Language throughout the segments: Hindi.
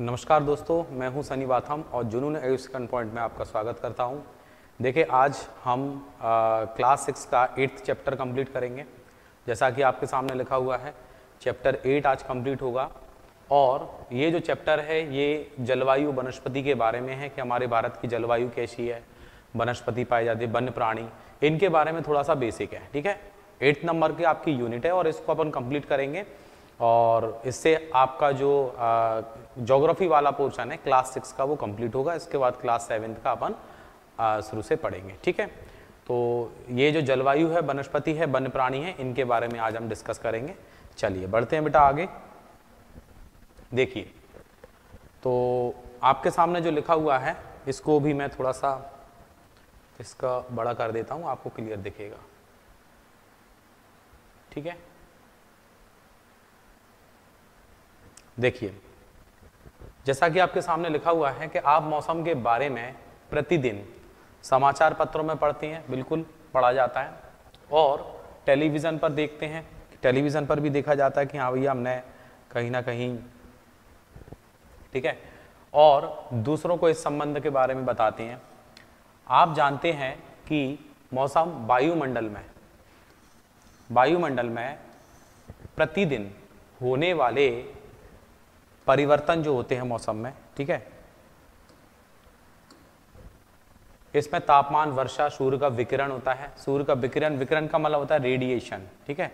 नमस्कार दोस्तों, मैं हूं सनी बाथम और जुनून एजुकेशन पॉइंट में आपका स्वागत करता हूं। देखिए, आज हम क्लास 6 का 8th चैप्टर कंप्लीट करेंगे। जैसा कि आपके सामने लिखा हुआ है, चैप्टर 8 आज कंप्लीट होगा। और ये जो चैप्टर है ये जलवायु वनस्पति के बारे में है कि हमारे भारत की जलवायु कैसी है, वनस्पति पाई जाती है, वन्य प्राणी, इनके बारे में थोड़ा सा बेसिक है। ठीक है, 8 नंबर की आपकी यूनिट है और इसको अपन कंप्लीट करेंगे। और इससे आपका जो ज्योग्राफी वाला पोर्शन है क्लास 6 का वो कंप्लीट होगा। इसके बाद क्लास 7 का अपन शुरू से पढ़ेंगे। ठीक है, तो ये जो जलवायु है, वनस्पति है, वन्य प्राणी है, इनके बारे में आज हम डिस्कस करेंगे। चलिए बढ़ते हैं बेटा आगे। देखिए, तो आपके सामने जो लिखा हुआ है इसको भी मैं थोड़ा सा इसका बड़ा कर देता हूँ, आपको क्लियर दिखेगा। ठीक है, देखिए, जैसा कि आपके सामने लिखा हुआ है कि आप मौसम के बारे में प्रतिदिन समाचार पत्रों में पढ़ती हैं, बिल्कुल पढ़ा जाता है, और टेलीविज़न पर देखते हैं, टेलीविज़न पर भी देखा जाता है कि हाँ भैया हमने कहीं ना कहीं, ठीक है, और दूसरों को इस संबंध के बारे में बताते हैं। आप जानते हैं कि मौसम वायुमंडल में प्रतिदिन होने वाले परिवर्तन जो होते हैं मौसम में, ठीक है, इसमें तापमान, वर्षा, सूर्य का विकिरण होता है। सूर्य का विकिरण का मतलब होता है रेडिएशन। ठीक है,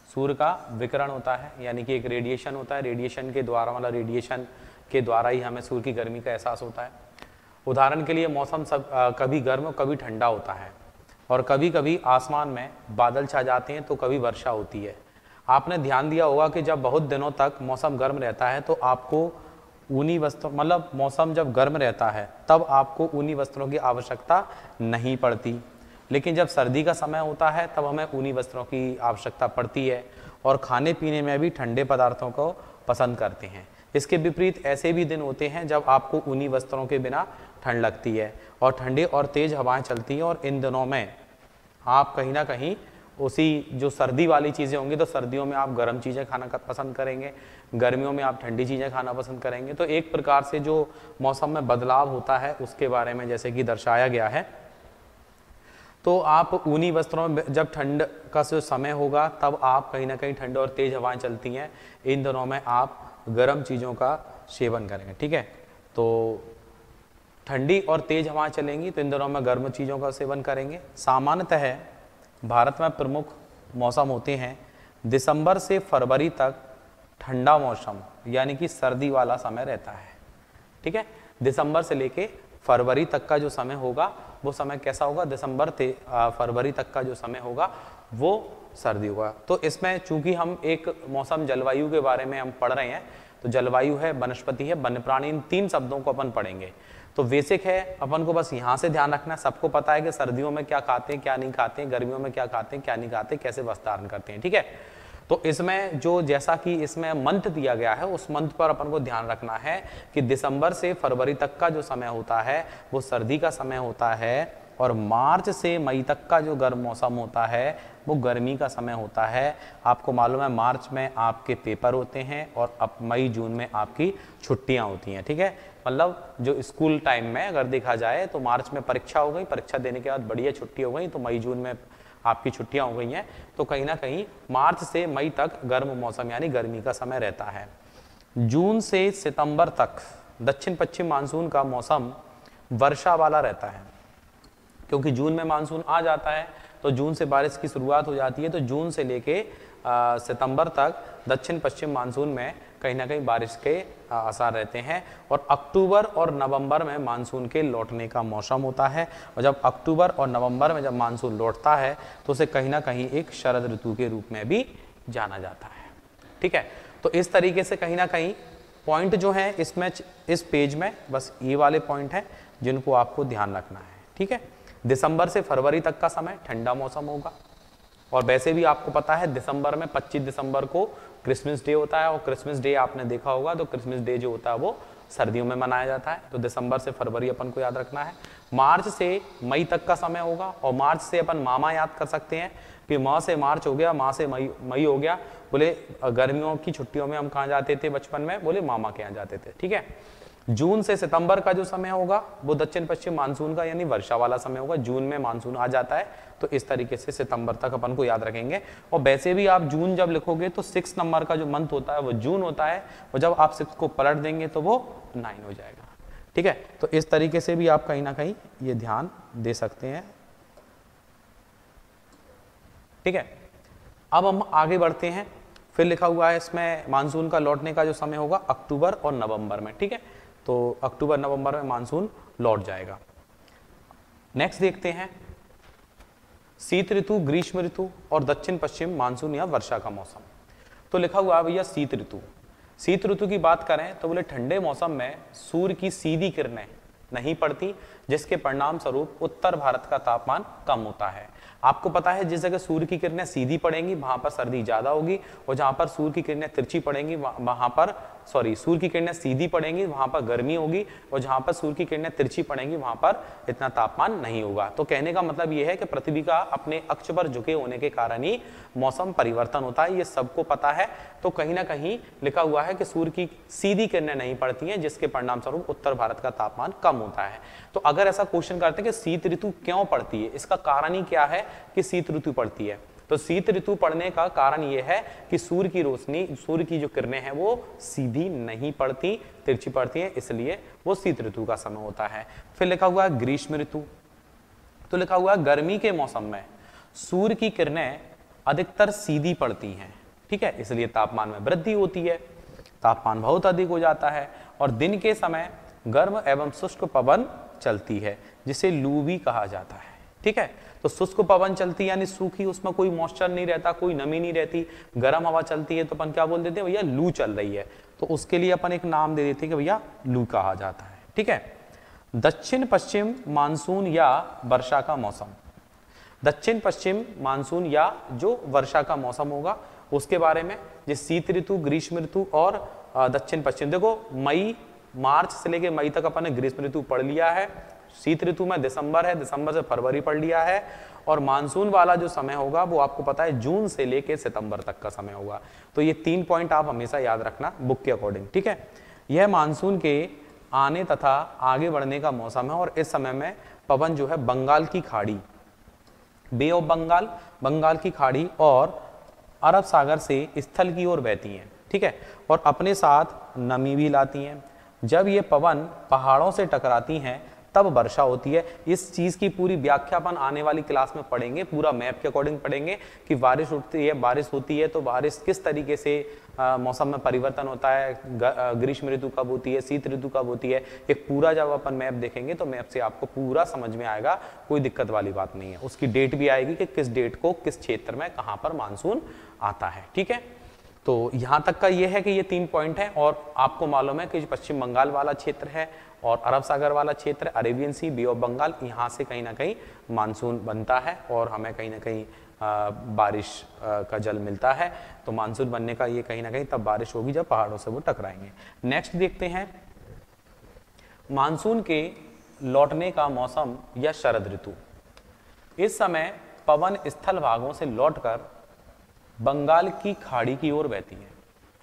सूर्य का विकिरण होता है, यानी कि एक रेडिएशन होता है। रेडिएशन के द्वारा मतलब रेडिएशन के द्वारा ही हमें सूर्य की गर्मी का एहसास होता है। उदाहरण के लिए मौसम कभी गर्म कभी ठंडा होता है, और कभी कभी आसमान में बादल छा जाते हैं तो कभी वर्षा होती है। आपने ध्यान दिया होगा कि जब बहुत दिनों तक मौसम गर्म रहता है तो आपको ऊनी वस्त्रों, मतलब मौसम जब गर्म रहता है तब आपको ऊनी वस्त्रों की आवश्यकता नहीं पड़ती, लेकिन जब सर्दी का समय होता है तब हमें ऊनी वस्त्रों की आवश्यकता पड़ती है, और खाने पीने में भी ठंडे पदार्थों को पसंद करते हैं। इसके विपरीत ऐसे भी दिन होते हैं जब आपको ऊनी वस्त्रों के बिना ठंड लगती है और ठंडी और तेज हवाएं चलती हैं, और इन दिनों में आप कहीं ना कहीं उसी जो सर्दी वाली चीज़ें होंगी तो सर्दियों में आप गर्म चीज़ें खाना पसंद करेंगे, गर्मियों में आप ठंडी चीज़ें खाना पसंद करेंगे। तो एक प्रकार से जो मौसम में बदलाव होता है उसके बारे में जैसे कि दर्शाया गया है। तो आप ऊनी वस्त्रों में जब ठंड का जो समय होगा तब आप कहीं ना कहीं ठंड और तेज हवाएं चलती हैं, इन दिनों में आप गर्म चीज़ों का सेवन करेंगे। ठीक है, तो ठंडी और तेज हवाएं चलेंगी तो इन दिनों में गर्म चीज़ों का सेवन करेंगे। सामान्यतः भारत में प्रमुख मौसम होते हैं दिसंबर से फरवरी तक ठंडा मौसम, यानी कि सर्दी वाला समय रहता है। ठीक है, दिसंबर से लेके फरवरी तक का जो समय होगा वो समय कैसा होगा? दिसंबर से फरवरी तक का जो समय होगा वो सर्दी होगा। तो इसमें चूंकि हम एक मौसम जलवायु के बारे में हम पढ़ रहे हैं, तो जलवायु है, वनस्पति है, वन्य प्राणी, इन 3 शब्दों को अपन पढ़ेंगे। तो बेसिक है, अपन को बस यहाँ से ध्यान रखना है। सबको पता है कि सर्दियों में क्या खाते हैं, क्या नहीं खाते हैं, गर्मियों में क्या खाते हैं, क्या नहीं खाते, कैसे वस्त्र धारण करते हैं। ठीक है, तो इसमें जो जैसा कि इसमें मंथ दिया गया है उस मंथ पर अपन को ध्यान रखना है कि दिसंबर से फरवरी तक का जो समय होता है वो सर्दी का समय होता है, और मार्च से मई तक का जो गर्म मौसम होता है वो गर्मी का समय होता है। आपको मालूम है मार्च में आपके पेपर होते हैं और अब मई जून में आपकी छुट्टियां होती हैं। ठीक है, मतलब जो स्कूल टाइम में अगर देखा जाए तो मार्च में परीक्षा हो गई, परीक्षा देने के बाद बढ़िया छुट्टी हो गई, तो मई जून में आपकी छुट्टियां हो गई हैं। तो कहीं ना कहीं मार्च से मई तक गर्म मौसम यानी गर्मी का समय रहता है। जून से सितंबर तक दक्षिण पश्चिम मानसून का मौसम वर्षा वाला रहता है, क्योंकि जून में मानसून आ जाता है तो जून से बारिश की शुरुआत हो जाती है। तो जून से लेके सितंबर तक दक्षिण पश्चिम मानसून में कहीं ना कहीं बारिश के आसार रहते हैं, और अक्टूबर और नवंबर में मानसून के लौटने का मौसम होता है। और जब अक्टूबर और नवंबर में जब मानसून लौटता है तो उसे कहीं ना कहीं एक शरद ऋतु के रूप में भी जाना जाता है। ठीक है, तो इस तरीके से कहीं ना कहीं पॉइंट जो है इसमें इस पेज में बस ये वाले पॉइंट हैं जिनको आपको ध्यान रखना है। ठीक है, दिसंबर से फरवरी तक का समय ठंडा मौसम होगा, और वैसे भी आपको पता है दिसंबर में 25 दिसंबर को क्रिसमस डे होता है, और क्रिसमस डे आपने देखा होगा तो क्रिसमस डे जो होता है वो सर्दियों में मनाया जाता है। तो दिसंबर से फरवरी अपन को याद रखना है। मार्च से मई तक का समय होगा, और मार्च से अपन मामा याद कर सकते हैं कि माह से मार्च हो गया, माह से मई हो गया। बोले गर्मियों की छुट्टियों में हम कहाँ जाते थे बचपन में, बोले मामा के यहाँ जाते थे, ठीक है। जून से सितंबर का जो समय होगा वो दक्षिण पश्चिम मानसून का यानी वर्षा वाला समय होगा। जून में मानसून आ जाता है, तो इस तरीके से सितंबर तक अपन को याद रखेंगे। और वैसे भी आप जून जब लिखोगे तो 6 नंबर का जो मंथ होता है वो जून होता है, और जब आप 6 को पलट देंगे तो वो 9 हो जाएगा, ठीक है। तो इस तरीके से भी आप कहीं ना कहीं ये ध्यान दे सकते हैं, ठीक है। अब हम आगे बढ़ते हैं, फिर लिखा हुआ है इसमें मानसून का लौटने का जो समय होगा अक्टूबर और नवंबर में, ठीक है। तो अक्टूबर नवंबर में मानसून लौट जाएगा। नेक्स्ट देखते हैं शीत ऋतु, ग्रीष्म ऋतु और दक्षिण पश्चिम मानसून या वर्षा का मौसम। तो लिखा हुआ है भैया शीत ऋतु। शीत ऋतु की बात करें तो बोले ठंडे मौसम में सूर्य की सीधी किरणें नहीं पड़ती, जिसके परिणाम स्वरूप उत्तर भारत का तापमान कम होता है। आपको पता है जिस जगह सूर्य की किरणें सीधी पड़ेंगी वहां पर सर्दी ज्यादा होगी, और जहां पर सूर्य की किरणें तिरछी पड़ेंगी वहां पर सूर्य की किरणें सीधी पड़ेंगी वहां पर गर्मी होगी, और जहां पर सूर्य की किरणें तिरछी पड़ेंगी वहां पर इतना तापमान नहीं होगा। तो कहने का मतलब यह है कि पृथ्वी का अपने अक्ष पर झुके होने के कारण ही मौसम परिवर्तन होता है, ये सबको पता है। तो कहीं ना कहीं लिखा हुआ है कि सूर्य की सीधी किरणें नहीं पड़ती हैं, जिसके परिणाम स्वरूप उत्तर भारत का तापमान कम होता है। तो अगर ऐसा क्वेश्चन करते हैं कि शीत ऋतु क्यों पड़ती है, इसका कारण ही क्या है कि शीत ऋतु पड़ती है, तो शीत ऋतु पड़ने का कारण यह है कि सूर्य की रोशनी, सूर्य की जो किरणें हैं वो सीधी नहीं पड़ती, तिरछी पड़ती हैं, इसलिए वो शीत ऋतु का समय होता है। फिर लिखा हुआ है ग्रीष्म ऋतु। तो लिखा हुआ है गर्मी के मौसम में सूर्य की किरणें अधिकतर सीधी पड़ती हैं, ठीक है, इसलिए तापमान में वृद्धि होती है, तापमान बहुत अधिक हो जाता है, और दिन के समय गर्म एवं शुष्क पवन चलती है, जिसे लू भी कहा जाता है, ठीक है। तो शुष्क पवन चलती है यानी सूखी, उसमें कोई मॉइस्चर नहीं रहता, कोई नमी नहीं रहती, गर्म हवा चलती है, तो अपन क्या बोल देते हैं भैया, लू चल रही है। तो उसके लिए अपन एक नाम दे देते हैं कि भैया लू कहा जाता है, ठीक है। दक्षिण पश्चिम मानसून या वर्षा का मौसम। दक्षिण पश्चिम मानसून या जो वर्षा का मौसम होगा उसके बारे में, जिस शीत ऋतु, ग्रीष्म ऋतु और दक्षिण पश्चिम, देखो मई, मार्च से लेके मई तक अपन ने ग्रीष्म ऋतु पढ़ लिया है, शीत ऋतु में दिसंबर है, दिसंबर से फरवरी पढ़ लिया है, और मानसून वाला जो समय होगा वो आपको पता है जून से लेके सितंबर तक का समय होगा। तो ये 3 पॉइंट आप हमेशा याद रखना बुक के अकॉर्डिंग, ठीक है। यह मानसून के आने तथा आगे बढ़ने का मौसम है, और इस समय में पवन जो है बंगाल की खाड़ी, बे ऑफ बंगाल, बंगाल की खाड़ी और अरब सागर से स्थल की ओर बहती हैं, ठीक है, और अपने साथ नमी भी लाती हैं। जब ये पवन पहाड़ों से टकराती हैं तब वर्षा होती है। इस चीज की पूरी व्याख्या अपन आने वाली क्लास में पढ़ेंगे, पूरा मैप के अकॉर्डिंग पढ़ेंगे कि बारिश उठती है, बारिश होती है तो बारिश किस तरीके से मौसम में परिवर्तन होता है, ग्रीष्म ऋतु कब होती है, शीत ऋतु कब होती है। एक पूरा जब अपन मैप देखेंगे तो मैप से आपको पूरा समझ में आएगा, कोई दिक्कत वाली बात नहीं है। उसकी डेट भी आएगी कि किस डेट को किस क्षेत्र में कहां पर मानसून आता है, ठीक है। तो यहां तक का ये है कि ये 3 पॉइंट है, और आपको मालूम है कि पश्चिम बंगाल वाला क्षेत्र है और अरब सागर वाला क्षेत्र, Arabian Sea, Bay of Bengal, यहाँ से कहीं ना कहीं मानसून बनता है और हमें कहीं ना कहीं बारिश का जल मिलता है। तो मानसून बनने का ये कहीं ना कहीं तब बारिश होगी जब पहाड़ों से वो टकराएंगे। नेक्स्ट देखते हैं मानसून के लौटने का मौसम या शरद ऋतु। इस समय पवन स्थल भागों से लौटकर बंगाल की खाड़ी की ओर बहती है,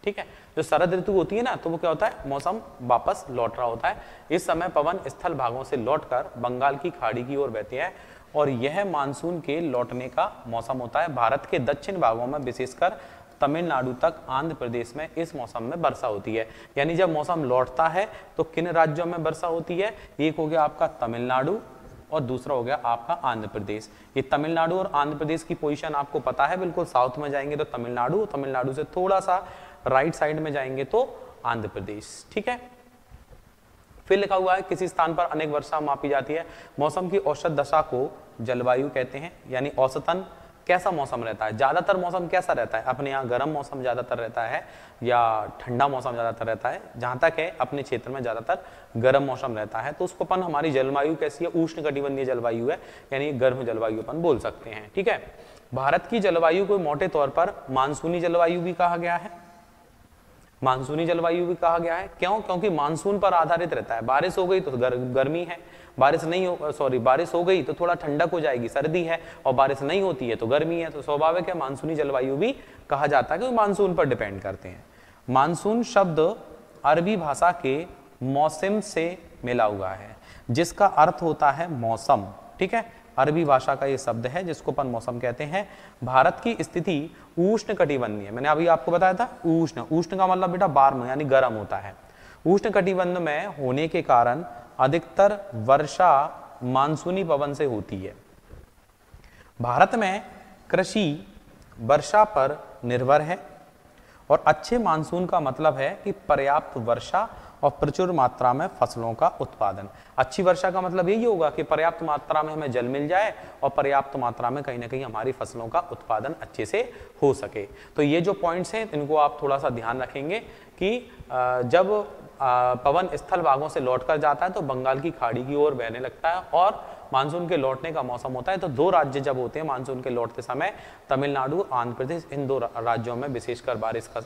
ठीक है। जो शरद ऋतु होती है ना, तो वो क्या होता है, मौसम वापस लौट रहा होता है। इस समय पवन स्थल भागों से लौटकर बंगाल की खाड़ी की ओर बहती है, और यह मानसून के लौटने का मौसम होता है। भारत के दक्षिण भागों में विशेषकर तमिलनाडु तक, आंध्र प्रदेश में इस मौसम में वर्षा होती है। यानी जब मौसम लौटता है तो किन राज्यों में वर्षा होती है, एक हो गया आपका तमिलनाडु और दूसरा हो गया आपका आंध्र प्रदेश। ये तमिलनाडु और आंध्र प्रदेश की पोजीशन आपको पता है, बिल्कुल साउथ में जाएंगे तो तमिलनाडु, तमिलनाडु से थोड़ा सा राइट साइड में जाएंगे तो आंध्र प्रदेश, ठीक है। फिर लिखा हुआ है किसी स्थान पर अनेक वर्षा मापी जाती है। मौसम की औसत दशा को जलवायु कहते हैं, यानी औसतन कैसा मौसम रहता है, ज्यादातर मौसम कैसा रहता है। अपने यहाँ गर्म मौसम ज्यादातर रहता है या ठंडा मौसम ज्यादातर रहता है, जहां तक है अपने क्षेत्र में ज्यादातर गर्म मौसम रहता है, तो उसको अपन हमारी जलवायु कैसी है, उष्ण कटिबंधीय जलवायु है, यानी गर्म जलवायु अपन बोल सकते हैं, ठीक है। भारत की जलवायु को मोटे तौर पर मानसूनी जलवायु भी कहा गया है। मानसूनी जलवायु भी कहा गया है। क्यों? क्योंकि मानसून पर आधारित रहता है। बारिश हो गई तो गर्मी है, बारिश नहीं हो सॉरी बारिश हो गई तो थोड़ा ठंडक हो जाएगी, सर्दी है, और बारिश नहीं होती है तो गर्मी है। तो स्वाभाविक है मानसूनी जलवायु भी कहा जाता है, क्योंकि मानसून पर डिपेंड करते हैं। मानसून शब्द अरबी भाषा के मौसम से मिला हुआ है, जिसका अर्थ होता है मौसम। ठीक है, अरबी भाषा का ये शब्द है जिसको अपन मौसम कहते हैं। भारत की स्थिति उष्ण कटिबंधीय, मैंने अभी आपको बताया था उष्ण, उष्ण का मतलब बेटा वार्म यानी गर्म होता है। उष्ण कटिबंध में होने के कारण अधिकतर वर्षा मानसूनी पवन से होती है। भारत में कृषि वर्षा पर निर्भर है, और अच्छे मानसून का मतलब है कि पर्याप्त वर्षा और प्रचुर मात्रा में फसलों का उत्पादन। अच्छी वर्षा का मतलब यही होगा कि पर्याप्त मात्रा में हमें जल मिल जाए और पर्याप्त मात्रा में कहीं ना कहीं हमारी फसलों का उत्पादन अच्छे से हो सके। तो ये जो पॉइंट्स हैं इनको आप थोड़ा सा ध्यान रखेंगे कि जब पवन स्थल भागों से लौटकर जाता है तो बंगाल की खाड़ी की ओर बहने लगता है, और मानसून के लौटने का मौसम होता है। तो दो राज्य जब होते हैं मानसून के लौटते समय, तमिलनाडु, आंध्र प्रदेश, इन दो राज्यों में विशेषकर बारिश का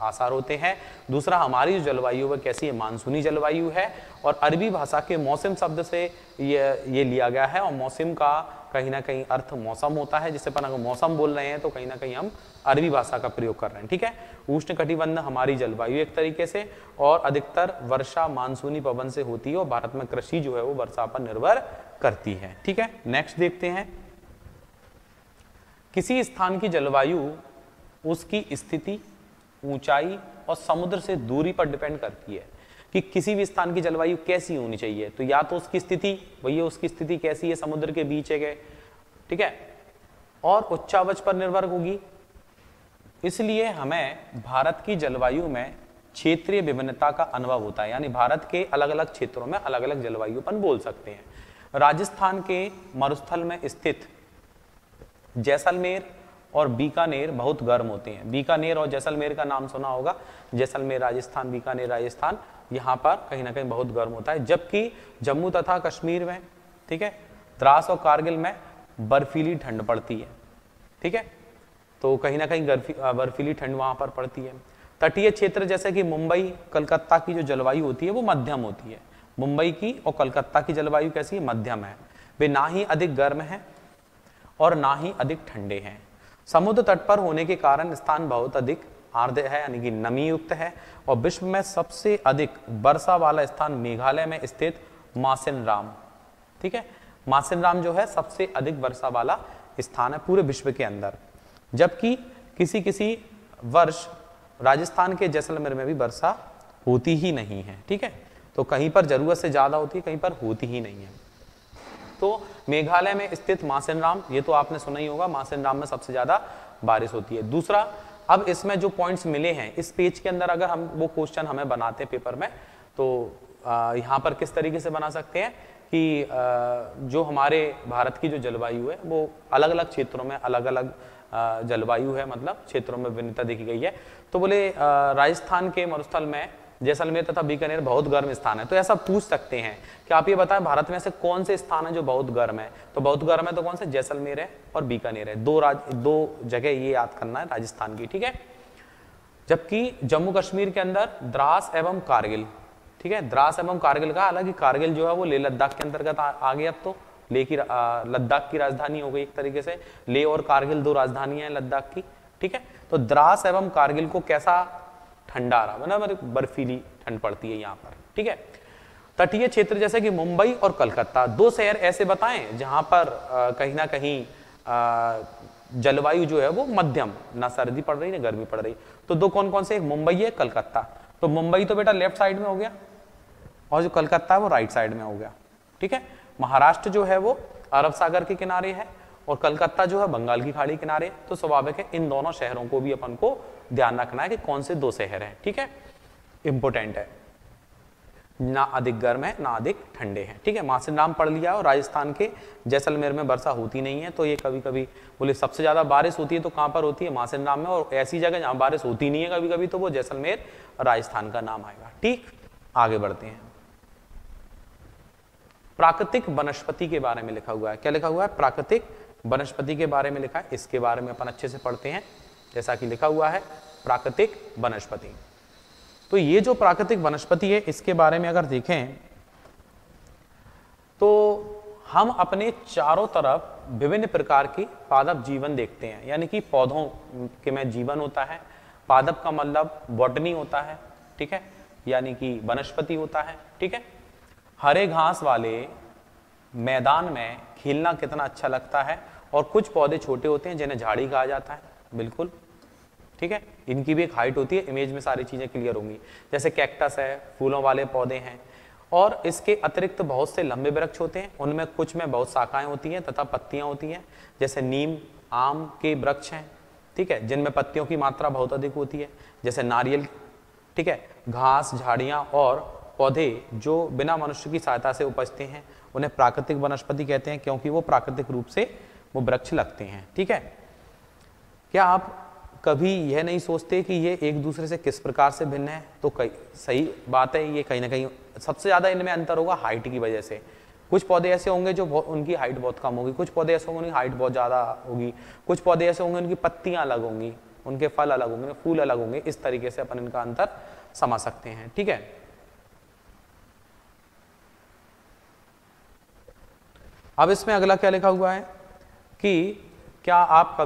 आसार होते हैं। दूसरा, हमारी जो जलवायु है कैसी है, मानसूनी जलवायु है, और अरबी भाषा के मौसम शब्द से ये लिया गया है, और मौसम का कहीं ना कहीं अर्थ मौसम होता है, जिससे अपन अगर मौसम बोल रहे हैं तो कहीं ना कहीं हम अरबी भाषा का प्रयोग कर रहे हैं। ठीक है, उष्ण कटिबंध हमारी जलवायु एक तरीके से, और अधिकतर वर्षा मानसूनी पवन से होती है, और भारत में कृषि जो है वो वर्षा पर निर्भर करती है। ठीक है, नेक्स्ट देखते हैं। किसी स्थान की जलवायु उसकी स्थिति, ऊंचाई और समुद्र से दूरी पर डिपेंड करती है कि किसी भी स्थान की जलवायु कैसी होनी चाहिए। तो या तो उसकी स्थिति, भैया उसकी स्थिति कैसी है, समुद्र के बीच है, ठीक है, और उच्चावच पर निर्भर होगी। इसलिए हमें भारत की जलवायु में क्षेत्रीय विभिन्नता का अनुभव होता है, यानी भारत के अलग अलग क्षेत्रों में अलग अलग जलवायु अपन बोल सकते हैं। राजस्थान के मरुस्थल में स्थित जैसलमेर और बीकानेर बहुत गर्म होते हैं। बीकानेर और जैसलमेर का नाम सुना होगा, जैसलमेर राजस्थान, बीकानेर राजस्थान, यहाँ पर कहीं ना कहीं बहुत गर्म होता है। जबकि जम्मू तथा कश्मीर में, ठीक है, द्रास और कारगिल में बर्फीली ठंड पड़ती है। ठीक है, तो कहीं ना कहीं बर्फीली ठंड वहां पर पड़ती है। तटीय क्षेत्र जैसे कि मुंबई, कलकत्ता की जो जलवायु होती है वो मध्यम होती है। मुंबई की और कलकत्ता की जलवायु कैसी है, मध्यम है। वे ना ही अधिक गर्म है और ना ही अधिक ठंडे हैं। समुद्र तट पर होने के कारण स्थान बहुत अधिक आर्द्र है, यानी कि नमी युक्त है। और विश्व में सबसे अधिक वर्षा वाला स्थान मेघालय में स्थित मासिनराम। ठीक है, मासिनराम जो है सबसे अधिक वर्षा वाला स्थान है पूरे विश्व के अंदर। जबकि किसी किसी वर्ष राजस्थान के जैसलमेर में भी वर्षा होती ही नहीं है। ठीक है, तो कहीं पर जरूरत से ज्यादा होती है, कहीं पर होती ही नहीं है। तो मेघालय में स्थित मासिनराम, ये तो आपने सुना ही होगा, मासिनराम में सबसे ज्यादा बारिश होती है। दूसरा, अब इसमें जो पॉइंट्स मिले हैं इस पेज के अंदर, अगर हम वो क्वेश्चन हमें बनाते हैं पेपर में, तो यहाँ पर किस तरीके से बना सकते हैं कि जो हमारे भारत की जो जलवायु है वो अलग अलग क्षेत्रों में अलग अलग जलवायु है, मतलब क्षेत्रों में भिन्नता देखी गई है। तो बोले राजस्थान के मरुस्थल में जैसलमेर तथा बीकानेर बहुत गर्म स्थान है। तो ऐसा पूछ सकते हैं कि आप ये बताएं भारत में से कौन से स्थान है जो बहुत गर्म है। तो बहुत गर्म है तो कौन से, जैसलमेर है और बीकानेर है। दो जगह ये याद करना है राजस्थान की। ठीक है, जबकि जम्मू कश्मीर के अंदर द्रास एवं कारगिल, ठीक है, द्रास एवं कारगिल का, हालांकि कारगिल जो है वो लेह लद्दाख के अंतर्गत आ गया। अब तो लेह की लद्दाख की राजधानी हो गई एक तरीके से। लेह और कारगिल दो राजधानियां हैं लद्दाख की। ठीक है, तो द्रास एवं कारगिल को कैसा ठंडा रहा, मतलब बर्फीली ठंड पड़ती है यहाँ पर। ठीक है, तटीय क्षेत्र जैसे कि मुंबई और कलकत्ता, दो शहर ऐसे बताएं जहां पर कहीं ना कहीं जलवायु जो है वो मध्यम, ना सर्दी पड़ रही ना गर्मी पड़ रही। तो दो कौन कौन से, मुंबई है, कलकत्ता। तो मुंबई तो बेटा लेफ्ट साइड में हो गया, और जो कलकत्ता है वो राइट साइड में हो गया। ठीक है, महाराष्ट्र जो है वो अरब सागर के किनारे है, और कलकत्ता जो है बंगाल की खाड़ी किनारे। तो स्वाभाविक है इन दोनों शहरों को भी अपन को ध्यान रखना है कि कौन से दो शहर हैं। ठीक है, इंपोर्टेंट है, ना अधिक गर्म है ना अधिक ठंडे हैं। ठीक है, मासिनराम पढ़ लिया। और राजस्थान के जैसलमेर में वर्षा होती नहीं है, तो ये कभी कभी बोले सबसे ज्यादा बारिश होती है तो कहां पर होती है, मासिनराम में। और ऐसी जगह जहां बारिश होती नहीं है कभी कभी, तो वो जैसलमेर राजस्थान का नाम आएगा। ठीक, आगे बढ़ते हैं। प्राकृतिक वनस्पति के बारे में लिखा हुआ है। क्या लिखा हुआ है, प्राकृतिक वनस्पति के बारे में लिखा है। इसके बारे में अपन अच्छे से पढ़ते हैं। जैसा कि लिखा हुआ है, प्राकृतिक वनस्पति। तो ये जो प्राकृतिक वनस्पति है इसके बारे में अगर देखें तो हम अपने चारों तरफ विभिन्न प्रकार के पादप जीवन देखते हैं, यानी कि पौधों के में जीवन होता है। पादप का मतलब बॉटनी होता है, ठीक है, यानी कि वनस्पति होता है, ठीक है। हरे घास वाले मैदान में खेलना कितना अच्छा लगता है। और कुछ पौधे छोटे होते हैं जिन्हें झाड़ी कहा जाता है, बिल्कुल, ठीक है। इनकी भी एक हाइट होती है, इमेज में सारी चीजें क्लियर होंगी। जैसे कैक्टस है, फूलों वाले पौधे हैं। और इसके अतिरिक्त बहुत से लंबे वृक्ष होते हैं, उनमें कुछ में बहुत शाखाएं होती हैं तथा पत्तियां होती हैं। जैसे नीम, आम के वृक्ष हैं, ठीक है, जिनमें पत्तियों की मात्रा बहुत अधिक होती है। जैसे नारियल, ठीक है। घास, झाड़ियां और पौधे जो बिना मनुष्य की सहायता से उपजते हैं उन्हें प्राकृतिक वनस्पति कहते हैं, क्योंकि वो प्राकृतिक रूप से वो वृक्ष लगते हैं, ठीक है। क्या आप कभी यह नहीं सोचते कि ये एक दूसरे से किस प्रकार से भिन्न है? तो सही बात है, ये कहीं ना कहीं सबसे ज्यादा इनमें अंतर होगा हाइट की वजह से। कुछ पौधे ऐसे होंगे जो उनकी हाइट बहुत कम होगी, कुछ पौधे ऐसे होंगे उनकी हाइट बहुत ज्यादा होगी, कुछ पौधे ऐसे होंगे उनकी पत्तियां अलग होंगी, उनके फल अलग होंगे, फूल अलग होंगे। इस तरीके से अपन इनका अंतर समझ सकते हैं, ठीक है। अब इसमें अगला क्या लिखा हुआ है कि क्या आप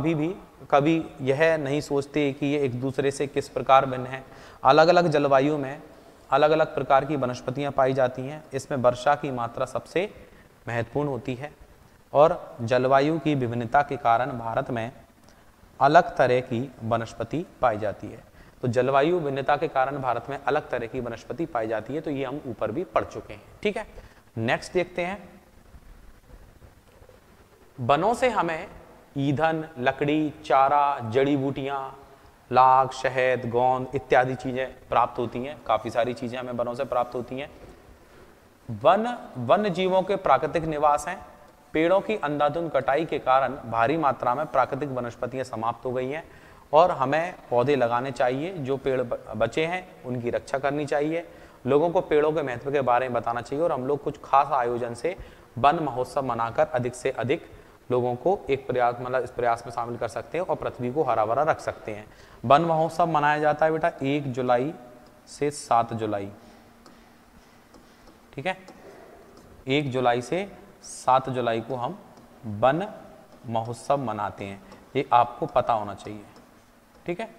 कभी यह नहीं सोचते कि ये एक दूसरे से किस प्रकार भिन्न है? अलग अलग जलवायु में अलग अलग प्रकार की वनस्पतियां पाई जाती हैं। इसमें वर्षा की मात्रा सबसे महत्वपूर्ण होती है और जलवायु की विभिन्नता के कारण भारत में अलग तरह की वनस्पति पाई जाती है। तो जलवायु भिन्नता के कारण भारत में अलग तरह की वनस्पति पाई जाती है, तो ये हम ऊपर भी पढ़ चुके हैं, ठीक है। नेक्स्ट देखते हैं, वनों से हमें ईंधन, लकड़ी, चारा, जड़ी बूटियां, लाख, शहद, गोंद इत्यादि चीजें प्राप्त होती हैं। काफी सारी चीजें हमें वनों से प्राप्त होती हैं। वन्य जीवों के प्राकृतिक निवास हैं। पेड़ों की अंधाधुंध कटाई के कारण भारी मात्रा में प्राकृतिक वनस्पतियां समाप्त हो गई हैं और हमें पौधे लगाने चाहिए। जो पेड़ बचे हैं उनकी रक्षा करनी चाहिए। लोगों को पेड़ों के महत्व के बारे में बताना चाहिए और हम लोग कुछ खास आयोजन से वन महोत्सव मनाकर अधिक से अधिक लोगों को एक प्रयास मतलब इस प्रयास में शामिल कर सकते हैं और पृथ्वी को हरा भरा रख सकते हैं। वन महोत्सव मनाया जाता है बेटा 1 जुलाई से 7 जुलाई, ठीक है। 1 जुलाई से 7 जुलाई को हम वन महोत्सव मनाते हैं, ये आपको पता होना चाहिए, ठीक है।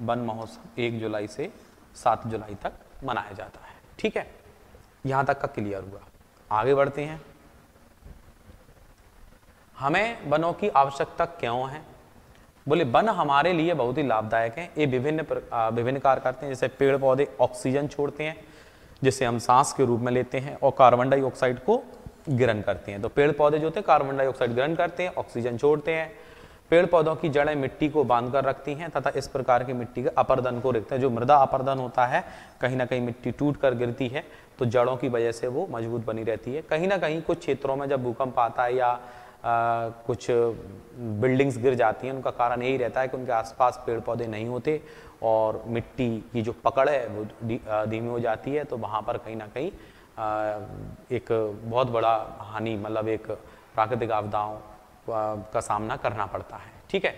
वन महोत्सव 1 जुलाई से 7 जुलाई तक मनाया जाता है, ठीक है। यहां तक का क्लियर हुआ। आगे बढ़ते हैं। हमें वनों की आवश्यकता क्यों है? बोले वन हमारे लिए बहुत ही लाभदायक हैं। ये विभिन्न कार्य करते हैं। जैसे पेड़ पौधे ऑक्सीजन छोड़ते हैं जिसे हम सांस के रूप में लेते हैं और कार्बन डाइऑक्साइड को ग्रहण करते हैं। तो पेड़ पौधे जो होते हैं कार्बन डाइऑक्साइड ग्रहण करते हैं, ऑक्सीजन छोड़ते हैं। पेड़ पौधों की जड़ें मिट्टी को बांध कर रखती हैं तथा इस प्रकार की मिट्टी के अपरदन को रोकते हैं। जो मृदा अपरदन होता है, कहीं ना कहीं मिट्टी टूट कर गिरती है तो जड़ों की वजह से वो मजबूत बनी रहती है। कहीं ना कहीं कुछ क्षेत्रों में जब भूकंप आता है या कुछ बिल्डिंग्स गिर जाती हैं, उनका कारण यही रहता है कि उनके आसपास पेड़ पौधे नहीं होते और मिट्टी की जो पकड़ है वो धीमी हो जाती है। तो वहाँ पर कहीं ना कहीं एक बहुत बड़ा हानि मतलब एक प्राकृतिक आपदाओं का सामना करना पड़ता है, ठीक है।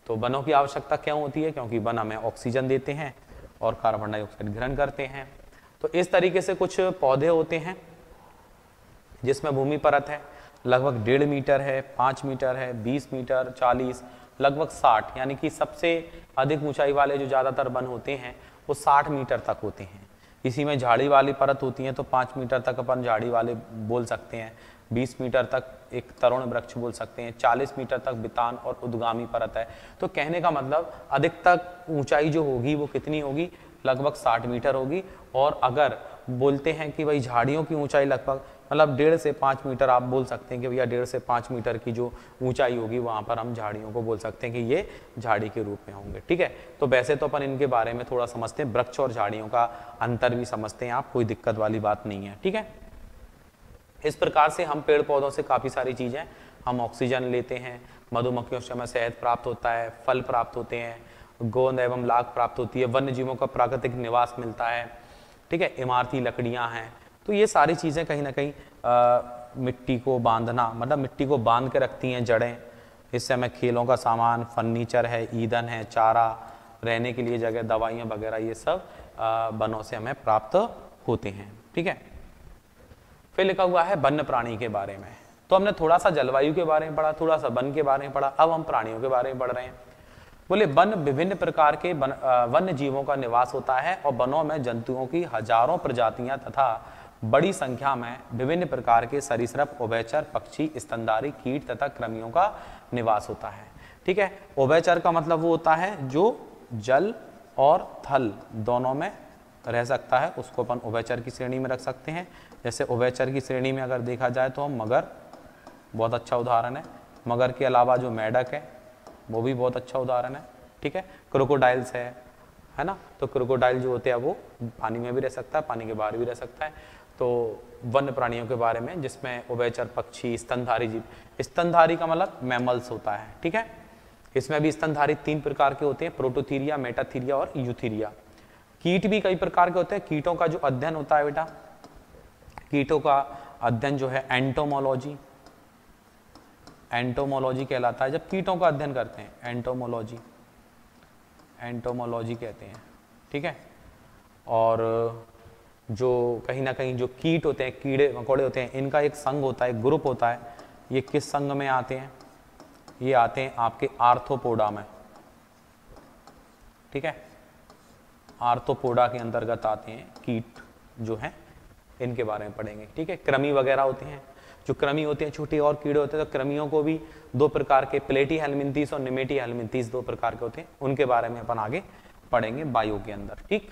तो वनों की आवश्यकता क्यों होती है? क्योंकि वन हमें ऑक्सीजन देते हैं और कार्बन डाइऑक्साइड ग्रहण करते हैं। तो इस तरीके से कुछ पौधे होते हैं जिसमें भूमि परत है लगभग 1.5 मीटर है, 5 मीटर है, 20 मीटर, 40, लगभग 60, यानी कि सबसे अधिक ऊंचाई वाले जो ज़्यादातर वन होते हैं वो 60 मीटर तक होते हैं। इसी में झाड़ी वाली परत होती है तो 5 मीटर तक अपन झाड़ी वाले बोल सकते हैं, 20 मीटर तक एक तरुण वृक्ष बोल सकते हैं, 40 मीटर तक बितान और उद्गामी परत है। तो कहने का मतलब अधिक तक ऊंचाई जो होगी वो कितनी होगी? लगभग 60 मीटर होगी। और अगर बोलते हैं कि भाई झाड़ियों की ऊंचाई लगभग मतलब 1.5 से 5 मीटर, आप बोल सकते हैं कि भैया 1.5 से 5 मीटर की जो ऊंचाई होगी वहां पर हम झाड़ियों को बोल सकते हैं कि ये झाड़ी के रूप में होंगे, ठीक है। तो वैसे तो अपन इनके बारे में थोड़ा समझते हैं, वृक्ष और झाड़ियों का अंतर भी समझते हैं आप, कोई दिक्कत वाली बात नहीं है, ठीक है। इस प्रकार से हम पेड़ पौधों से काफी सारी चीजें, हम ऑक्सीजन लेते हैं, मधुमक्खियों से हमें शहद प्राप्त होता है, फल प्राप्त होते हैं, गोंद एवं लाख प्राप्त होती है, वन्य जीवों का प्राकृतिक निवास मिलता है, ठीक है, इमारती लकड़ियां हैं। तो ये सारी चीजें कहीं ना कहीं मिट्टी को बांधना मतलब मिट्टी को बांध के रखती हैं जड़ें। इससे हमें खेलों का सामान, फर्नीचर है, ईंधन है, चारा, रहने के लिए जगह, दवाइयाँ वगैरह, ये सब वनों से हमें प्राप्त होते हैं। ठीक है, फिर लिखा हुआ है वन्य प्राणी के बारे में। तो हमने थोड़ा सा जलवायु के बारे में पढ़ा, थोड़ा सा वन के बारे में पढ़ा, अब हम प्राणियों के बारे में पढ़ रहे हैं। बोले वन विभिन्न प्रकार के वन्य जीवों का निवास होता है और वनों में जंतुओं की हजारों प्रजातियां तथा बड़ी संख्या में विभिन्न प्रकार के सरीसृप, उभयचर, पक्षी, स्तनधारी, कीट तथा कृमियों का निवास होता है। ठीक है, उभयचर का मतलब वो होता है जो जल और थल दोनों में रह सकता है, उसको अपन उभयचर की श्रेणी में रख सकते हैं। जैसे उभयचर की श्रेणी में अगर देखा जाए तो मगर बहुत अच्छा उदाहरण है, मगर के अलावा जो मेढक है वो भी बहुत अच्छा उदाहरण है। ठीक है, क्रोकोडाइल्स है ना, तो क्रोकोडाइल जो होते हैं वो पानी में भी रह सकता है, पानी के बाहर भी रह सकता है। तो वन्य प्राणियों के बारे में जिसमें उभयचर, पक्षी, स्तनधारी जीव, स्तनधारी का मतलब मैमल्स होता है। ठीक है, इसमें भी स्तनधारी 3 प्रकार के होते हैं, प्रोटोथीरिया, मेटाथीरिया और यूथीरिया। कीट भी कई प्रकार के होते हैं। कीटों का जो अध्ययन होता है बेटा, कीटों का अध्ययन जो है एंटोमोलॉजी, एंटोमोलॉजी कहलाता है। जब कीटों का अध्ययन करते हैं एंटोमोलॉजी, एंटोमोलॉजी कहते हैं। ठीक है, और जो कहीं ना कहीं जो कीट होते हैं, कीड़े मकोड़े होते हैं, इनका एक संघ होता है, ग्रुप होता है। ये किस संघ में आते हैं? ये आते हैं आपके आर्थ्रोपोडा में। ठीक है, आर्थ्रोपोडा के अंतर्गत आते हैं कीट जो हैं, इनके बारे में पढ़ेंगे। ठीक है, कृमि वगैरह होते हैं, जो कृमि होते हैं छोटे और कीड़े होते हैं। तो कृमियों को भी 2 प्रकार के, प्लेटी हेलमिंथीस और निमेटी हेलमिंथीस 2 प्रकार के होते हैं, उनके बारे में अपन आगे पढ़ेंगे बायो के अंदर। ठीक,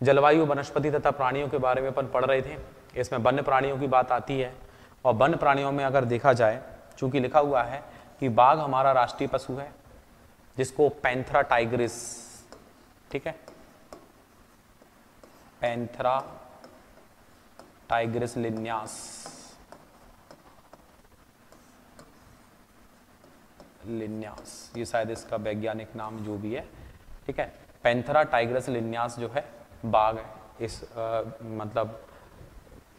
जलवायु, वनस्पति तथा प्राणियों के बारे में अपन पढ़ रहे थे। इसमें वन्य प्राणियों की बात आती है, और वन्य प्राणियों में अगर देखा जाए, चूंकि लिखा हुआ है कि बाघ हमारा राष्ट्रीय पशु है, जिसको पैंथरा टाइग्रिस, ठीक है, पैंथरा टाइग्रिस लिन्यास, लिन्यास ये शायद इसका वैज्ञानिक नाम जो भी है। ठीक है, पैंथरा टाइग्रिस लिन्यास जो है बाघ है, इस मतलब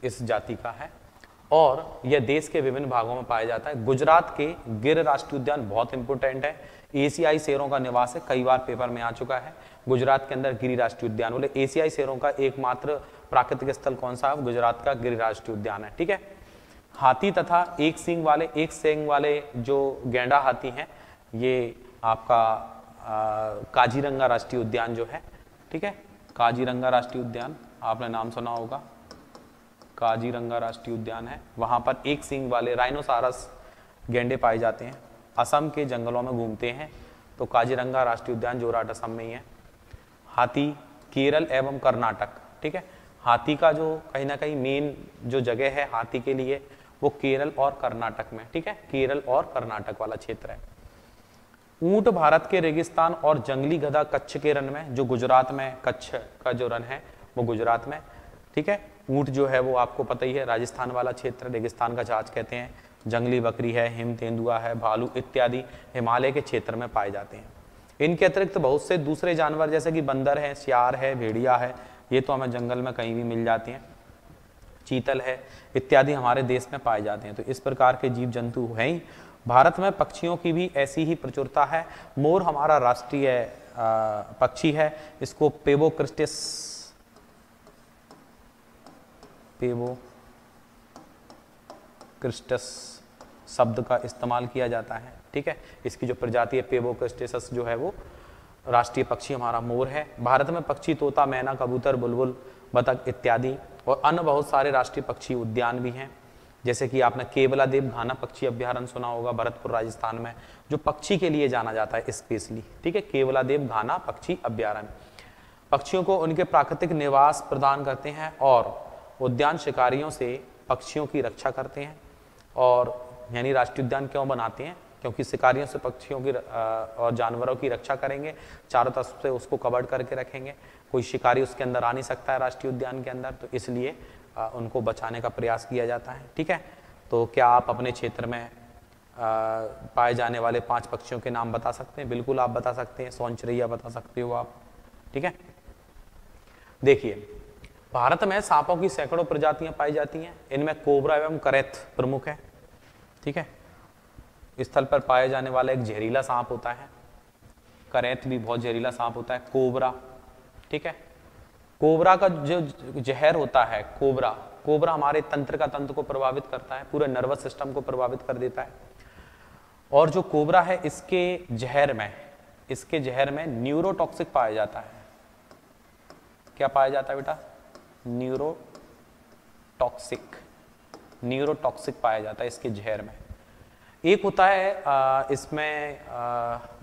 इस जाति का है, और यह देश के विभिन्न भागों में पाया जाता है। गुजरात के गिर राष्ट्रीय उद्यान बहुत इंपोर्टेंट है, एशियाई शेरों का निवास है, कई बार पेपर में आ चुका है। गुजरात के अंदर गिरि राष्ट्रीय उद्यान, बोले एशियाई शेरों का एकमात्र प्राकृतिक स्थल कौन सा है? गुजरात का गिरि राष्ट्रीय उद्यान है। ठीक है, हाथी तथा एक सींग वाले जो गैंडा हाथी हैं, ये आपका काजीरंगा राष्ट्रीय उद्यान जो है। ठीक है, काजीरंगा राष्ट्रीय उद्यान आपने नाम सुना होगा, काजीरंगा राष्ट्रीय उद्यान है। वहां पर एक सींग वाले राइनोसारस गैंडे पाए जाते हैं, असम के जंगलों में घूमते हैं। तो काजीरंगा राष्ट्रीय उद्यान जोरहाट असम में ही है। हाथी केरल एवं कर्नाटक। ठीक है, हाथी का जो कहीं ना कहीं मेन जो जगह है हाथी के लिए वो केरल और कर्नाटक में। ठीक है, केरल और कर्नाटक वाला क्षेत्र है। ऊंट भारत के रेगिस्तान और जंगली गधा कच्छ के रन में, जो गुजरात में कच्छ का जो रन है वो गुजरात में। ठीक है, ऊंट जो है वो आपको पता ही है, राजस्थान वाला क्षेत्र, रेगिस्तान का जहाज कहते हैं। जंगली बकरी है, हिम तेंदुआ है, भालू इत्यादि हिमालय के क्षेत्र में पाए जाते हैं। इनके अतिरिक्त बहुत से दूसरे जानवर जैसे कि बंदर है, सियार है, भेड़िया है, ये तो हमें जंगल में कहीं भी मिल जाते हैं, चीतल है इत्यादि हमारे देश में पाए जाते हैं। तो इस प्रकार के जीव जंतु हैं ही। भारत में पक्षियों की भी ऐसी ही प्रचुरता है। मोर हमारा राष्ट्रीय पक्षी है, इसको पेवोक्रिस्टिस शब्द का इस्तेमाल किया जाता है। ठीक है, इसकी जो प्रजाति है पेवोक्रिस्टिस जो है वो राष्ट्रीय पक्षी हमारा मोर है। भारत में पक्षी तोता, मैना, कबूतर, बुलबुल, बतख इत्यादि और अन्य बहुत सारे राष्ट्रीय पक्षी उद्यान भी हैं। जैसे कि आपने केवलादेव घाना पक्षी अभ्यारण्य सुना होगा भरतपुर राजस्थान में, जो पक्षी के लिए जाना जाता है स्पेशली। ठीक है, केवलादेव घाना पक्षी अभ्यारण्य पक्षियों को उनके प्राकृतिक निवास प्रदान करते हैं और उद्यान शिकारियों से पक्षियों की रक्षा करते हैं। और यानी राष्ट्रीय उद्यान क्यों बनाते हैं? क्योंकि शिकारियों से पक्षियों की और जानवरों की रक्षा करेंगे, चारों तरफ से उसको कवर्ड करके रखेंगे, कोई शिकारी उसके अंदर आ नहीं सकता है राष्ट्रीय उद्यान के अंदर, तो इसलिए उनको बचाने का प्रयास किया जाता है। ठीक है, तो क्या आप अपने क्षेत्र में पाए जाने वाले 5 पक्षियों के नाम बता सकते हैं? बिल्कुल आप बता सकते हैं, सोनचरैया बता सकते हो आप। ठीक है, देखिए भारत में सांपों की सैकड़ों प्रजातियां पाई जाती हैं, इनमें कोबरा एवं करैथ प्रमुख है। ठीक है, स्थल पर पाए जाने वाला एक जहरीला सांप होता है, करैत भी बहुत जहरीला सांप होता है, कोबरा, ठीक है। कोबरा का जो जहर होता है, कोबरा हमारे तंत्र को प्रभावित करता है, पूरे नर्वस सिस्टम को प्रभावित कर देता है। और जो कोबरा है इसके जहर में न्यूरोटॉक्सिक पाया जाता है। क्या पाया जाता है बेटा? न्यूरोटॉक्सिक पाया जाता है इसके जहर में। एक होता है इसमें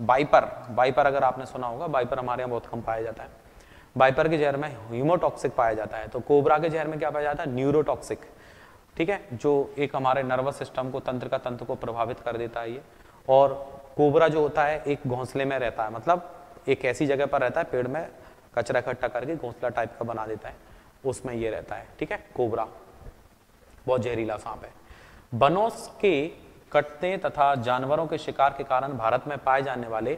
वाइपर अगर आपने सुना होगा, वाइपर हमारे यहाँ बहुत कम पाया जाता है। वाइपर के जहर में हीमोटॉक्सिक पाया जाता है, तो कोबरा के जहर में क्या पाया जाता है? न्यूरोटॉक्सिक, ठीक है, जो एक हमारे नर्वस सिस्टम को तंत्र को प्रभावित कर देता है ये। और कोबरा जो होता है एक घोंसले में रहता है, मतलब एक ऐसी जगह पर रहता है, पेड़ में कचरा इकट्ठा करके घोंसला टाइप का बना देता है, उसमें ये रहता है, ठीक है। कोबरा बहुत जहरीला सांप है। वनों के कटने तथा जानवरों के शिकार के कारण भारत में पाए जाने वाले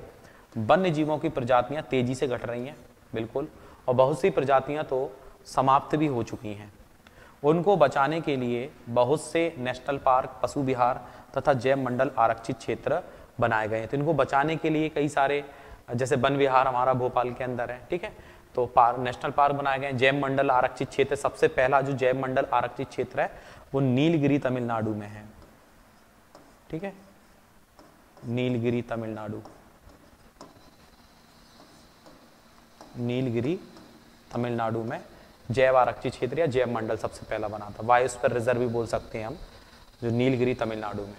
वन्य जीवों की प्रजातियां तेजी से घट रही हैं, बिल्कुल, और बहुत सी प्रजातियां तो समाप्त भी हो चुकी हैं। उनको बचाने के लिए बहुत से नेशनल पार्क, पशु विहार तथा जैव मंडल आरक्षित क्षेत्र बनाए गए हैं। तो इनको बचाने के लिए कई सारे, जैसे वन विहार हमारा भोपाल के अंदर है, ठीक है, तो नेशनल पार्क बनाए गए। जैव मंडल आरक्षित क्षेत्र, सबसे पहला जो जैव मंडल आरक्षित क्षेत्र है वो नीलगिरी तमिलनाडु में है, ठीक है, नीलगिरी तमिलनाडु में जैव आरक्षित क्षेत्र या जैव मंडल सबसे पहला बना था। बायोस्फीयर रिजर्व भी बोल सकते हैं हम, जो नीलगिरी तमिलनाडु में।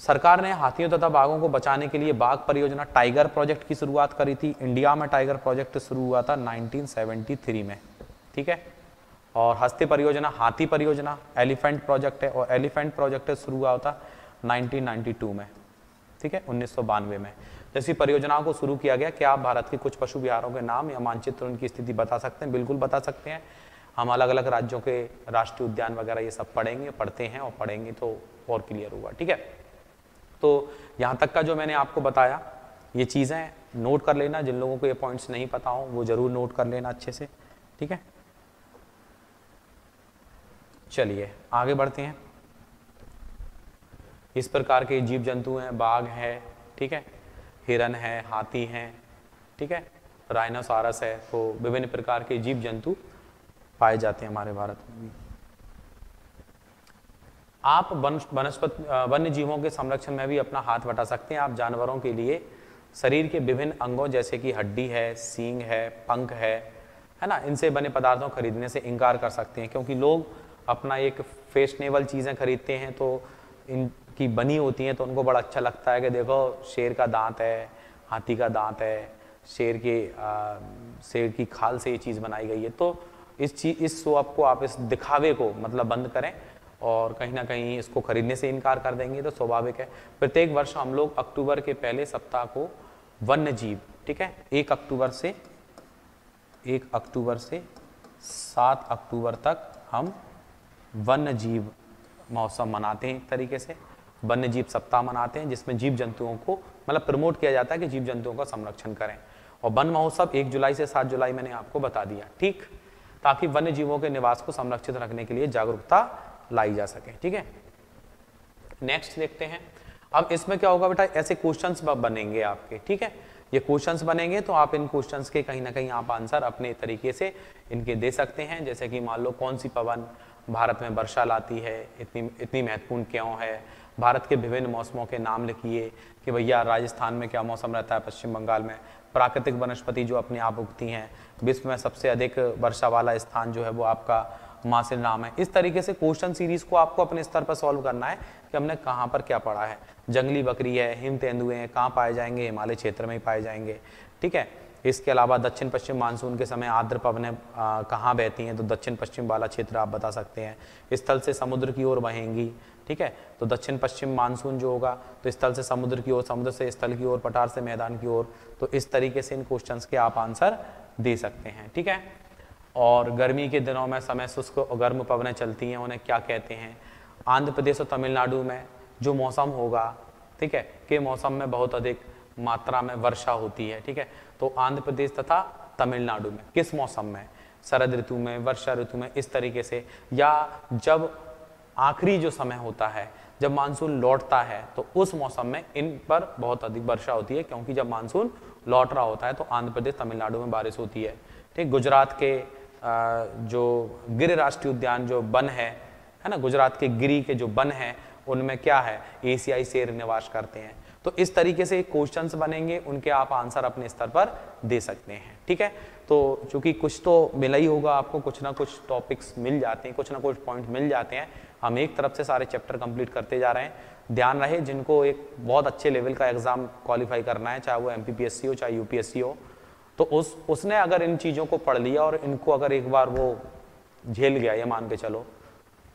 सरकार ने हाथियों तथा बाघों को बचाने के लिए बाघ परियोजना टाइगर प्रोजेक्ट की शुरुआत करी थी। इंडिया में टाइगर प्रोजेक्ट शुरू हुआ था 1973 में, ठीक है। और हस्ती परियोजना, हाथी परियोजना, एलिफेंट प्रोजेक्ट है, और एलिफेंट प्रोजेक्ट शुरू हुआ था 1992 में, ठीक है, 1992 में। जैसी परियोजनाओं को शुरू किया गया। क्या आप भारत के कुछ पशु विहारों के नाम या मानचित्र उनकी स्थिति बता सकते हैं? बिल्कुल बता सकते हैं। हम अलग अलग राज्यों के राष्ट्रीय उद्यान वगैरह ये सब पढ़ते हैं और पढ़ेंगे तो और क्लियर होगा, ठीक है। तो यहाँ तक का जो मैंने आपको बताया ये चीज़ें नोट कर लेना, जिन लोगों को ये पॉइंट्स नहीं पता हो वो जरूर नोट कर लेना अच्छे से, ठीक है। चलिए आगे बढ़ते हैं। इस प्रकार के जीव जंतु हैं, बाघ है, ठीक है, हिरन है, हाथी हैं, ठीक है, राइनोसॉरस है। तो विभिन्न प्रकार के जीव जंतु पाए जाते हैं हमारे भारत में भी। आप वन्य जीवों के संरक्षण में भी अपना हाथ बटा सकते हैं। आप जानवरों के लिए शरीर के विभिन्न अंगों जैसे कि हड्डी है, सींग है, पंख है ना, इनसे बने पदार्थों खरीदने से इनकार कर सकते हैं, क्योंकि लोग अपना एक फैशनेबल चीज़ें खरीदते हैं तो इनकी बनी होती हैं तो उनको बड़ा अच्छा लगता है कि देखो शेर का दांत है, हाथी का दांत है, शेर की खाल से ये चीज़ बनाई गई है। तो इस शो को आप, इस दिखावे को मतलब बंद करें और कहीं ना कहीं इसको खरीदने से इनकार कर देंगे तो स्वाभाविक है। प्रत्येक वर्ष हम लोग अक्टूबर के पहले सप्ताह को वन्य जीव, ठीक है, 1 अक्टूबर से 7 अक्टूबर तक हम वन्य जीव महोत्सव मनाते हैं। एक तरीके से वन्य जीव सप्ताह मनाते हैं, जिसमें जीव जंतुओं को मतलब प्रमोट किया जाता है कि जीव जंतुओं का संरक्षण करें। और वन महोत्सव 1 जुलाई से 7 जुलाई मैंने आपको बता दिया, ठीक, ताकि वन्य जीवों के निवास को संरक्षित रखने के लिए जागरूकता लाई जा सके, ठीक है। नेक्स्ट देखते हैं। अब इसमें क्या होगा बेटा, ऐसे क्वेश्चंस बनेंगे आपके, ठीक है, ये क्वेश्चंस बनेंगे तो आप इन क्वेश्चंस के कहीं ना कहीं आप आंसर अपने तरीके से इनके दे सकते हैं। जैसे कि मान लो कौन सी पवन भारत में वर्षा लाती है, इतनी महत्वपूर्ण क्यों है, भारत के विभिन्न मौसमों के नाम लिखिए कि भैया राजस्थान में क्या मौसम रहता है, पश्चिम बंगाल में, प्राकृतिक वनस्पति जो अपने आप उगती हैं, विश्व में सबसे अधिक वर्षा वाला स्थान जो है वो आपका मासिल नाम है। इस तरीके से क्वेश्चन सीरीज को आपको अपने स्तर पर सॉल्व करना है कि हमने कहाँ पर क्या पढ़ा है। जंगली बकरी है, हिम तेंदुए हैं, कहाँ पाए जाएंगे, हिमालय क्षेत्र में ही पाए जाएंगे, ठीक है। इसके अलावा दक्षिण पश्चिम मानसून के समय आर्द्र पवनें कहाँ बहती हैं, तो दक्षिण पश्चिम वाला क्षेत्र आप बता सकते हैं। स्थल से समुद्र की ओर बहेंगी, ठीक है, तो दक्षिण पश्चिम मानसून जो होगा तो स्थल से समुद्र की ओर, समुद्र से स्थल की ओर, पठार से मैदान की ओर। तो इस तरीके से इन क्वेश्चंस के आप आंसर दे सकते हैं, ठीक है। और गर्मी के दिनों में समय शुष्क और गर्म पवनें चलती हैं, उन्हें क्या कहते हैं। आंध्र प्रदेश और तमिलनाडु में जो मौसम होगा, ठीक है, के मौसम में बहुत अधिक मात्रा में वर्षा होती है, ठीक है। तो आंध्र प्रदेश तथा तमिलनाडु में किस मौसम में, शरद ऋतु में, वर्षा ऋतु में, इस तरीके से। या जब आखिरी जो समय होता है, जब मानसून लौटता है, तो उस मौसम में इन पर बहुत अधिक वर्षा होती है, क्योंकि जब मानसून लौट रहा होता है तो आंध्र प्रदेश तमिलनाडु में बारिश होती है। ठीक, गुजरात के जो गिर राष्ट्रीय उद्यान जो वन है ना, गुजरात के गिरी के जो वन है उनमें क्या है, एशियाई शेर निवास करते हैं। तो इस तरीके से क्वेश्चंस बनेंगे, उनके आप आंसर अपने स्तर पर दे सकते हैं। ठीक है, तो चूंकि कुछ तो मिला ही होगा आपको, कुछ ना कुछ टॉपिक्स मिल जाते हैं, कुछ ना कुछ पॉइंट मिल जाते हैं। हम एक तरफ से सारे चैप्टर कंप्लीट करते जा रहे हैं। ध्यान रहे जिनको एक बहुत अच्छे लेवल का एग्जाम क्वालिफाई करना है, चाहे वो MPPSC हो चाहे UPSC हो, तो उसने अगर इन चीज़ों को पढ़ लिया और इनको अगर एक बार वो झेल गया, ये मान के चलो,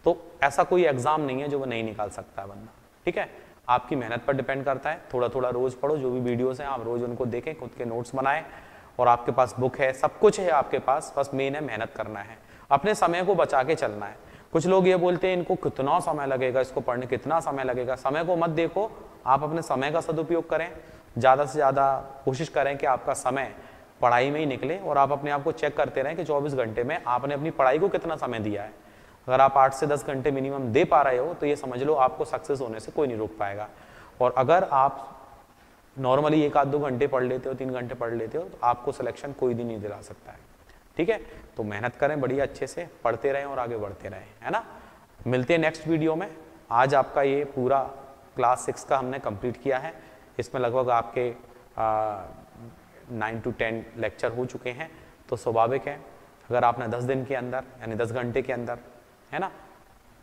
तो ऐसा कोई एग्जाम नहीं है जो वो नहीं निकाल सकता है बंदा। ठीक है, आपकी मेहनत पर डिपेंड करता है। थोड़ा थोड़ा रोज पढ़ो, जो भी वीडियोस हैं आप रोज उनको देखें, खुद के नोट्स बनाएं, और आपके पास बुक है, सब कुछ है आपके पास, बस मेन है मेहनत करना है, अपने समय को बचा के चलना है। कुछ लोग ये बोलते हैं इनको कितना समय लगेगा, इसको पढ़ने कितना समय लगेगा। समय को मत देखो, आप अपने समय का सदुपयोग करें, ज़्यादा से ज़्यादा कोशिश करें कि आपका समय पढ़ाई में ही निकले, और आप अपने आप को चेक करते रहें कि 24 घंटे में आपने अपनी पढ़ाई को कितना समय दिया है। अगर आप 8 से 10 घंटे मिनिमम दे पा रहे हो तो ये समझ लो आपको सक्सेस होने से कोई नहीं रोक पाएगा। और अगर आप नॉर्मली 1 आध 2 घंटे पढ़ लेते हो, 3 घंटे पढ़ लेते हो, तो आपको सिलेक्शन कोई भी नहीं दिला सकता है। ठीक है, तो मेहनत करें, बढ़िया अच्छे से पढ़ते रहें और आगे बढ़ते रहें, है ना। मिलते हैं नेक्स्ट वीडियो में। आज आपका ये पूरा क्लास 6 का हमने कंप्लीट किया है। इसमें लगभग आपके 9 to 10 लेक्चर हो चुके हैं। तो स्वाभाविक है अगर आपने 10 दिन के अंदर, यानी 10 घंटे के अंदर, है ना,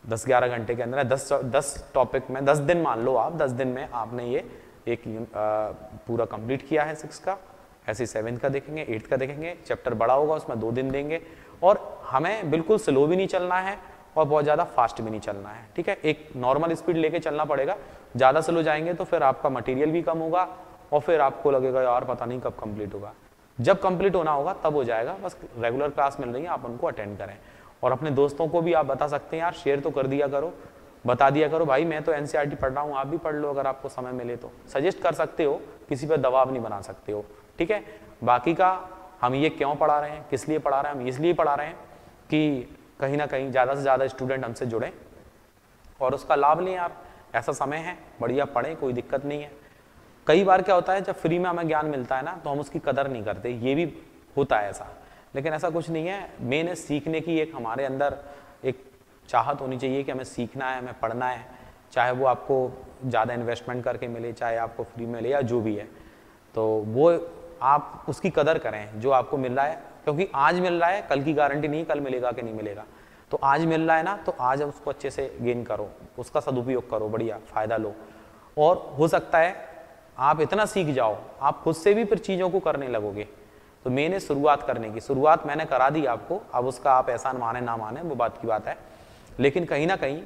10-11 घंटे के अंदर 10 टॉपिक में 10 दिन मान लो आप, 10 दिन में आपने ये एक पूरा कंप्लीट किया है 6 का। ऐसे 7th का देखेंगे, 8th का देखेंगे, चैप्टर बड़ा होगा उसमें 2 दिन देंगे। और हमें बिल्कुल स्लो भी नहीं चलना है और बहुत ज़्यादा फास्ट भी नहीं चलना है। ठीक है, एक नॉर्मल स्पीड लेके चलना पड़ेगा। ज़्यादा स्लो जाएंगे तो फिर आपका मटेरियल भी कम होगा और फिर आपको लगेगा यार पता नहीं कब कंप्लीट होगा। जब कंप्लीट होना होगा तब हो जाएगा। बस रेगुलर क्लास मिल रही है, आप उनको अटेंड करें। और अपने दोस्तों को भी आप बता सकते हैं, यार शेयर तो कर दिया करो, बता दिया करो, भाई मैं तो NCERT पढ़ रहा हूँ, आप भी पढ़ लो अगर आपको समय मिले तो। सजेस्ट कर सकते हो, किसी पर दबाव नहीं बना सकते हो। ठीक है, बाकी का हम ये क्यों पढ़ा रहे हैं, किस लिए पढ़ा रहे हैं, हम इसलिए पढ़ा रहे हैं कि कहीं ना कहीं ज़्यादा से ज़्यादा स्टूडेंट हमसे जुड़ें और उसका लाभ लें। आप ऐसा समय है, बढ़िया पढ़ें, कोई दिक्कत नहीं है। कई बार क्या होता है, जब फ्री में हमें ज्ञान मिलता है ना तो हम उसकी कदर नहीं करते, ये भी होता है ऐसा। लेकिन ऐसा कुछ नहीं है। मेन है सीखने की एक हमारे अंदर एक चाहत होनी चाहिए कि हमें सीखना है, हमें पढ़ना है, चाहे वो आपको ज़्यादा इन्वेस्टमेंट करके मिले, चाहे आपको फ्री में मिले, या जो भी है। तो वो आप उसकी कदर करें जो आपको मिल रहा है, क्योंकि आज मिल रहा है, कल की गारंटी नहीं कल मिलेगा कि नहीं मिलेगा। तो आज मिल रहा है ना, तो आज उसको अच्छे से गेन करो, उसका सदुपयोग करो, बढ़िया फ़ायदा लो। और हो सकता है आप इतना सीख जाओ, आप खुद से भी फिर चीज़ों को करने लगोगे। तो मैंने शुरुआत करने की, शुरुआत मैंने करा दी आपको, अब उसका आप एहसान माने ना माने वो बात की बात है, लेकिन कहीं ना कहीं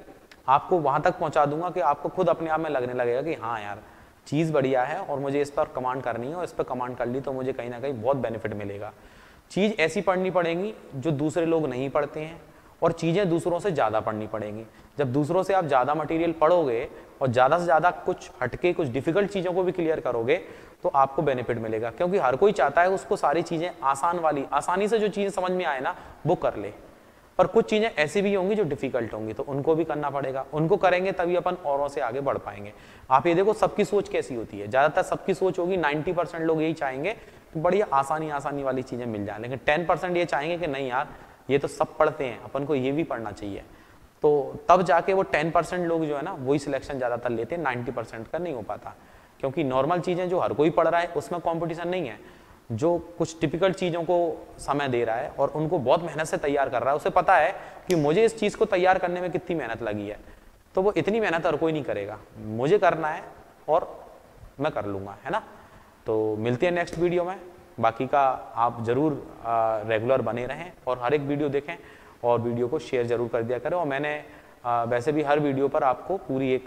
आपको वहाँ तक पहुँचा दूंगा कि आपको खुद अपने आप में लगने लगेगा कि हाँ यार चीज़ बढ़िया है और मुझे इस पर कमांड करनी है, और इस पर कमांड कर ली तो मुझे कहीं ना कहीं बहुत बेनिफिट मिलेगा। चीज़ ऐसी पढ़नी पड़ेगी जो दूसरे लोग नहीं पढ़ते हैं, और चीज़ें दूसरों से ज़्यादा पढ़नी पड़ेंगी। जब दूसरों से आप ज़्यादा मटेरियल पढ़ोगे और ज़्यादा से ज़्यादा कुछ हटके, कुछ डिफिकल्ट चीज़ों को भी क्लियर करोगे तो आपको बेनिफिट मिलेगा। क्योंकि हर कोई चाहता है उसको सारी चीज़ें आसान वाली, आसानी से जो चीज़ें समझ में आए ना वो कर ले। पर कुछ चीज़ें ऐसी भी होंगी जो डिफिकल्ट होंगी, तो उनको भी करना पड़ेगा। उनको करेंगे तभी अपन औरों से आगे बढ़ पाएंगे। आप ये देखो सबकी सोच कैसी होती है, ज़्यादातर सबकी सोच होगी 90% लोग यही चाहेंगे कि बढ़िया आसानी वाली चीज़ें मिल जाए, लेकिन 10% ये चाहेंगे कि नहीं यार ये तो सब पढ़ते हैं, अपन को ये भी पढ़ना चाहिए। तो तब जाके वो 10% लोग जो है ना वही सिलेक्शन ज़्यादातर लेते हैं, 90% का नहीं हो पाता। क्योंकि नॉर्मल चीज़ें जो हर कोई पढ़ रहा है उसमें कंपटीशन नहीं है। जो कुछ टिपिकल चीज़ों को समय दे रहा है और उनको बहुत मेहनत से तैयार कर रहा है, उसे पता है कि मुझे इस चीज़ को तैयार करने में कितनी मेहनत लगी है, तो वो इतनी मेहनत हर कोई नहीं करेगा। मुझे करना है और मैं कर लूँगा, है ना। तो मिलते हैं नेक्स्ट वीडियो में। बाकी का आप ज़रूर रेगुलर बने रहें और हर एक वीडियो देखें और वीडियो को शेयर ज़रूर कर दिया करें। और मैंने वैसे भी हर वीडियो पर आपको पूरी एक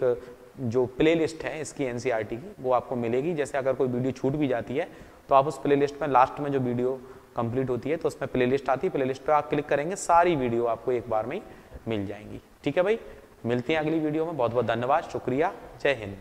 जो प्लेलिस्ट है इसकी NCERT की वो आपको मिलेगी। जैसे अगर कोई वीडियो छूट भी जाती है तो आप उस प्लेलिस्ट में लास्ट में जो वीडियो कंप्लीट होती है तो उसमें प्लेलिस्ट आती है, प्लेलिस्ट पे आप क्लिक करेंगे, सारी वीडियो आपको एक बार में ही मिल जाएंगी। ठीक है भाई, मिलते हैं अगली वीडियो में। बहुत बहुत धन्यवाद, शुक्रिया, जय हिंद।